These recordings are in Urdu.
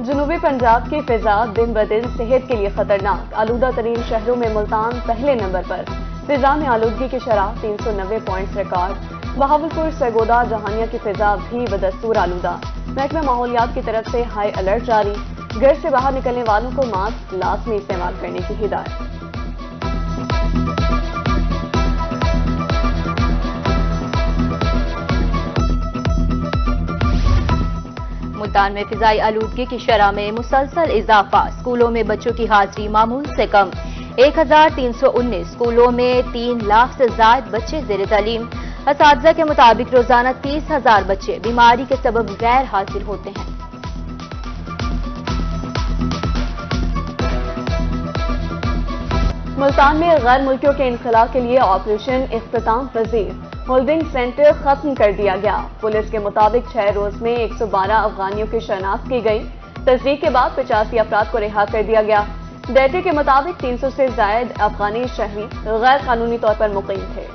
جنوبی پنجاب کی فضا دن بدن صحت کے لیے خطرناک، آلودہ ترین شہروں میں ملتان پہلے نمبر پر۔ فضا میں آلودگی کی شرح 390 پوائنٹس ریکارڈ۔ بہاولپور سرگودا جہانیہ کی فضا بھی بدستور آلودہ، محکمہ ماحولیات کی طرف سے ہائی الرٹ جاری، گھر سے باہر نکلنے والوں کو ماسک لازمی استعمال کرنے کی ہدایت۔ ملتان میں فضائی آلودگی کی شرح میں مسلسل اضافہ، اسکولوں میں بچوں کی حاضری معمول سے کم، 1319 اسکولوں میں 3 لاکھ سے زائد بچے زیر تعلیم۔ اساتذہ کے مطابق روزانہ 30,000 بچے بیماری کے سبب غیر حاضر ہوتے ہیں۔ ملتان میں غیر ملکیوں کے انخلاء کے لیے آپریشن اختتام پذیر، ہولڈنگ سینٹر ختم کر دیا گیا۔ پولیس کے مطابق 6 روز میں 112 افغانیوں کی شناخت کی گئی، تصدیق کے بعد 85 افراد کو رہا کر دیا گیا۔ ڈیٹے کے مطابق 300 سے زائد افغانی شہری غیر قانونی طور پر مقیم تھے۔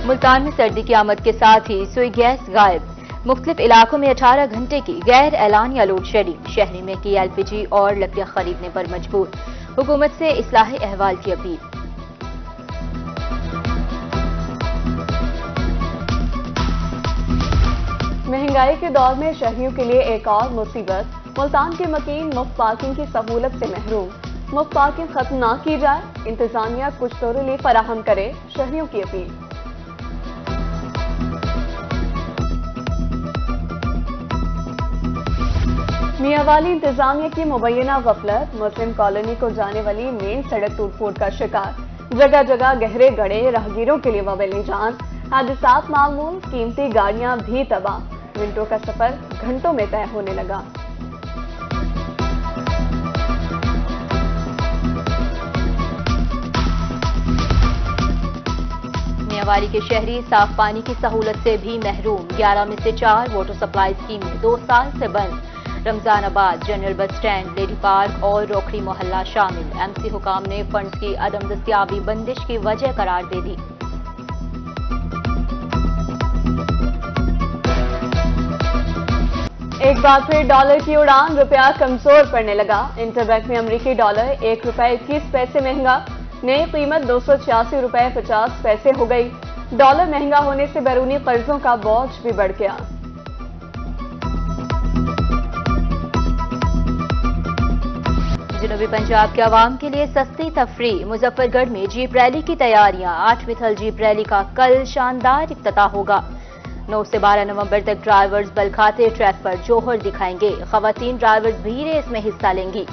ملتان میں سردی کی آمد کے ساتھ ہی سوئی گیس غائب، مختلف علاقوں میں 18 گھنٹے کی غیر اعلانیہ لوڈ شیڈنگ، شہری میں کی LPG اور لکڑیاں خریدنے پر مجبور، حکومت سے اصلاح احوال کی اپیل۔ مہنگائی کے دور میں شہریوں کے لیے ایک اور مصیبت، ملتان کے مکین مفت پارکنگ کی سہولت سے محروم، مفت پارکنگ ختم نہ کی جائے، انتظامیہ کچھ تو ریلیف فراہم کرے، شہریوں کی اپیل۔ میاں والی انتظامیہ کی مبینہ غفلت، مسلم کالونی کو جانے والی مین سڑک ٹوٹ پھوٹ کا شکار، جگہ جگہ گہرے گڑھے، راہگیروں کے لیے وبال جان، حادثات معمول، قیمتی گاڑیاں بھی تباہ، منٹوں کا سفر گھنٹوں میں طے ہونے لگا۔ میاں والی کے شہری صاف پانی کی سہولت سے بھی محروم، 11 میں سے 4 واٹر سپلائی اسکیمیں 2 سال سے بند۔ رمضان آباد، general bus stand, lady park اور روکھڑی محلہ شامل۔ MC حکام نے فنڈز کی عدم دستیابی بندش کی وجہ قرار دے دی۔ ایک بار پھر ڈالر کی اڑان، روپیہ کمزور پڑنے لگا، انٹر بینک میں امریکی ڈالر 1 روپے 21 پیسے مہنگا، نئی قیمت 286 روپے 50 پیسے ہو گئی۔ ڈالر مہنگا ہونے سے بیرونی قرضوں کا بوجھ بھی بڑھ گیا۔ جنوبی پنجاب کے عوام کے لیے سستی تفریح، مظفر گڑھ میں جیپ ریلی کی تیاریاں، 8ویں تھل جیپ ریلی کا کل شاندار افتتاح ہوگا۔ 9 سے 12 نومبر تک ڈرائیورز بلکھاتے ٹریک پر جوہر دکھائیں گے، خواتین ڈرائیورز بھی ریس میں حصہ لیں گی،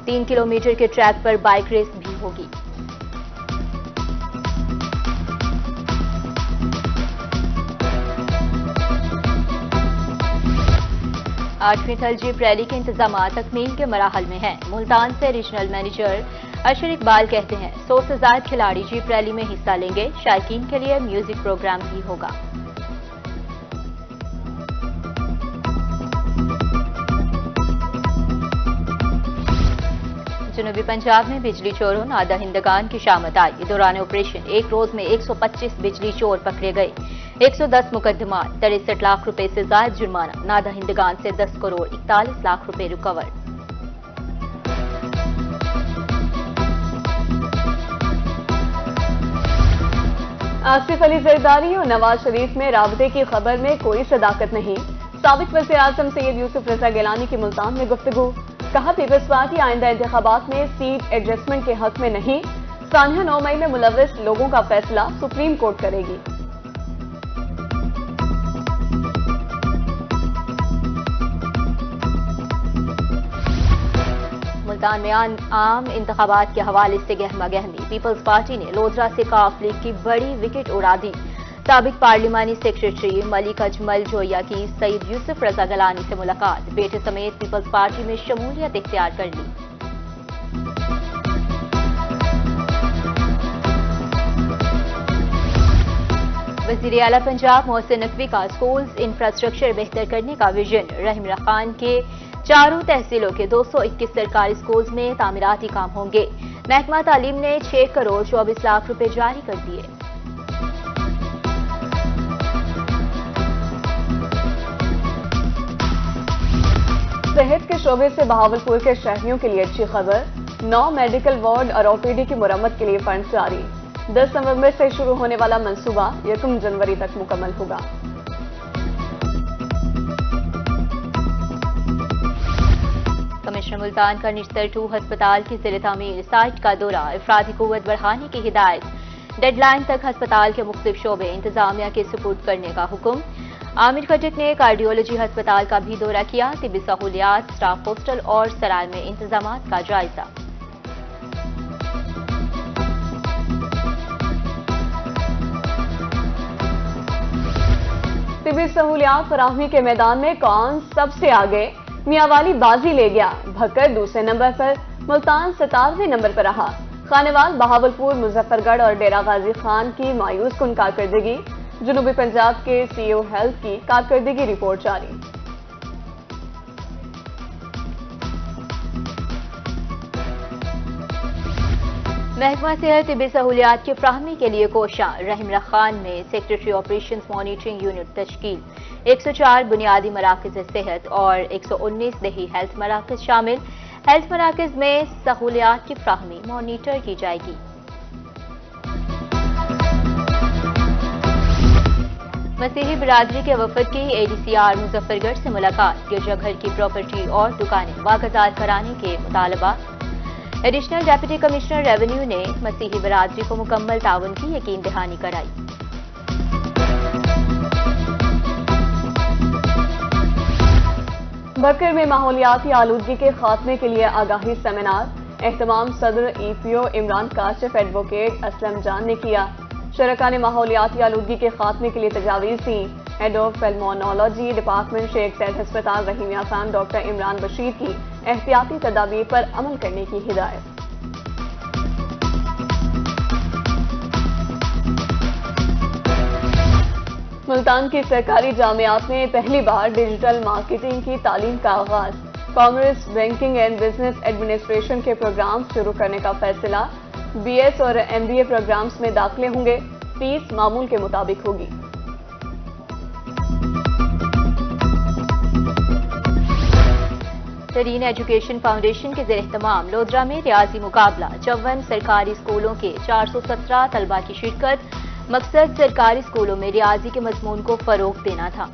3 کلومیٹر کے ٹریک پر بائک ریس بھی ہوگی۔ 8ویں تھل جیپ ریلی کے انتظامات تکمیل کے مراحل میں ہیں۔ ملتان سے ریجنل مینیجر اشر اقبال کہتے ہیں 100 سے زائد کھلاڑی جیپ ریلی میں حصہ لیں گے، شائقین کے لیے میوزک پروگرام بھی ہوگا۔ جنوبی پنجاب میں بجلی چوروں، نادہ ہندگان کی شامت آئی، دوران آپریشن ایک روز میں 125 بجلی چور پکڑے گئے، 110 مقدمات، 63 لاکھ روپے سے زائد جرمانہ، نادہ ہندگان سے 10 کروڑ 41 لاکھ روپے ریکور۔ آصف علی زرداری اور نواز شریف میں رابطے کی خبر میں کوئی صداقت نہیں، سابق وزیر اعظم سید یوسف رضا گیلانی کی ملتان میں گفتگو، کہا پیپلز پارٹی آئندہ انتخابات میں سیٹ ایڈجسٹمنٹ کے حق میں نہیں، سانحہ 9 مئی میں ملوث لوگوں کا فیصلہ سپریم کورٹ کرے گی۔ ملتان میں عام انتخابات کے حوالے سے گہما گہمی، پیپلز پارٹی نے لودھرا سے کاف لیگ کی بڑی وکٹ اڑا دی، سابق پارلیمانی سیکریٹری ملک اجمل جویا کی سید یوسف رضا گیلانی سے ملاقات، بیٹے سمیت پیپلز پارٹی میں شمولیت اختیار کر لی۔ وزیر اعلیٰ پنجاب محسن نقوی کا اسکولز انفراسٹرکچر بہتر کرنے کا ویژن، رحمرہ خان کے 4 تحصیلوں کے 221 سرکاری اسکولز میں تعمیراتی کام ہوں گے، محکمہ تعلیم نے 6 کروڑ 24 لاکھ روپے جاری کر دیے۔ صحت کے شعبے سے بہاولپور کے شہریوں کے لیے اچھی خبر، 9 میڈیکل وارڈ اور OPD کی مرمت کے لیے فنڈ جاری، 10 نومبر سے شروع ہونے والا منصوبہ 1 جنوری تک مکمل ہوگا۔ کمشنر ملتان کا نشتر 2 ہسپتال کی زیر تعمیر سائٹ کا دورہ، افرادی قوت بڑھانے کی ہدایت، ڈیڈ لائن تک ہسپتال کے مختلف شعبے انتظامیہ کے سپرد کرنے کا حکم۔ عامر خٹک نے کارڈیولوجی ہسپتال کا بھی دورہ کیا، طبی سہولیات، سٹاف ہاسٹل اور سرائل میں انتظامات کا جائزہ۔ طبی سہولیات فراہمی کے میدان میں کون سب سے آگے؟ میاں والی بازی لے گیا، بھکر دوسرے نمبر پر، ملتان 57ویں نمبر پر رہا۔ خانوال، بہاولپور، مظفر گڑھ اور ڈیرہ غازی خان کی مایوس کن کارکردگی، جنوبی پنجاب کے CO ہیلتھ کی کارکردگی رپورٹ جاری۔ محکمہ صحت طبی سہولیات کی فراہمی کے لیے کوشاں، رحیم رخان میں سیکریٹری آپریشنز مانیٹرنگ یونٹ تشکیل، 104 بنیادی مراکز صحت اور 119 دیہی ہیلتھ مراکز شامل، ہیلتھ مراکز میں سہولیات کی فراہمی مانیٹر کی جائے گی۔ مسیحی برادری کے وفد کی ADCR مظفر گڑھ سے ملاقات، گرجا گھر کی پراپرٹی اور دکانیں واگزار کرانے کے مطالبات۔ ایڈیشنل ڈپٹی کمشنر ریونیو نے مسیحی برادری کو مکمل تعاون کی یقین دہانی کرائی۔ بھکر میں ماحولیاتی آلودگی کے خاتمے کے لیے آگاہی سیمینار، اہتمام صدر EPO عمران کاشف ایڈوکیٹ اسلم جان نے کیا۔ شرکاء نے ماحولیاتی آلودگی کے خاتمے کے لیے تجاویز دیں۔ ہیڈ آف پلمونالوجی ڈپارٹمنٹ شیخ زید ہسپتال رحیمیہ خان ڈاکٹر عمران بشیر کی احتیاطی تدابیر پر عمل کرنے کی ہدایت۔ ملتان کی سرکاری جامعات میں پہلی بار ڈیجیٹل مارکیٹنگ کی تعلیم کا آغاز، commerce, banking and business administration کے پروگرام شروع کرنے کا فیصلہ، BS اور MBA پروگرامز میں داخلے ہوں گے، فیس معمول کے مطابق ہوگی۔ ترین ایجوکیشن فاؤنڈیشن کے زیر اہتمام لودھرا میں ریاضی مقابلہ، 54 سرکاری اسکولوں کے 417 طلبہ کی شرکت، مقصد سرکاری اسکولوں میں ریاضی کے مضمون کو فروغ دینا تھا۔